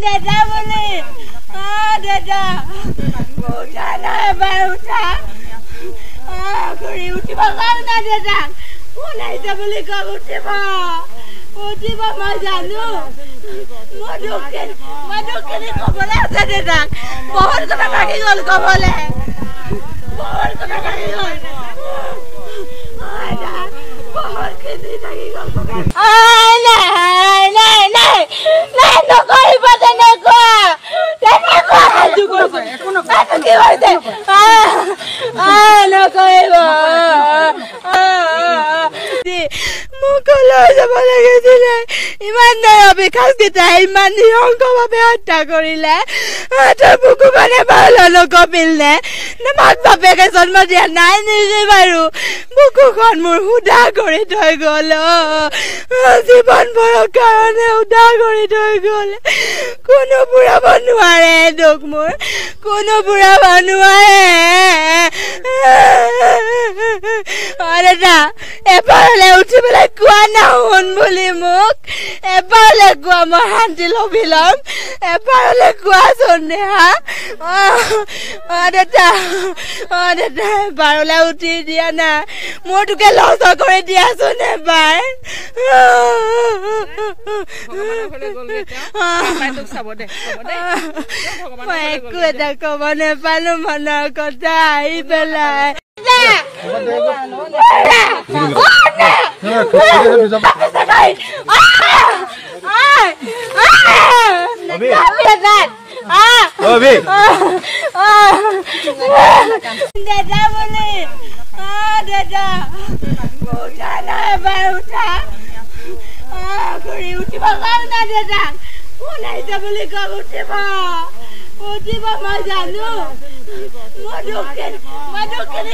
দাদা বলে দাদা উঠা না এবার উঠা ঘুরি উঠিব কম না দাদা ওলাইছে বুলি কম উঠিব উঠিব মই জানো মই দুখখিনি কবলৈ আছে দাদাক বহুত কথা থাকি গ'ল কবলৈ বহুত কথা থাকি গ'ল বহুতখিনি থাকি গ'ল নকৰিব তেনেকুৱা নকৰিব মোক লৈ যাব লাগিছিলে ইমান অবিশ্বাসকেইটা ইমান নিৰংকভাৱে হত্যা কৰিলে তই মোকো মানে ভাল নকপিল নে মাক বাপেকে জন্ম দিয়া নাই নেকি বাৰু বুকুখন মোৰ সুধা কৰি থৈ গ'ল জীৱন ভৰৰ কাৰণে সুধা কৰি থৈ গ'ল কোনো বুঢ়াব নোৱাৰে দুখ মোৰ কোনো বুঢ়াব নোৱাৰে দাদা এবাৰলে উঠি পেলাই কোৱা না শুন বুলি মোক এবাৰলে কোৱা মই শান্তি লবি ল'ম এবাৰলে কোৱাচোন দেহা দাদা এবাৰলে উঠি দিয়া না মোৰ তোকে লছ কৰি দিয়াচোন এবাৰ মই একো এটা ক'ব নেপালো মনৰ কথা আহি পেলাই দাদা বলে দাদা উঠা না এবাৰ উঠা ঘুৰি উঠিব কম না দাদা ওলাইছে বুলি কম উঠিব মই জানো মই দুখখিনি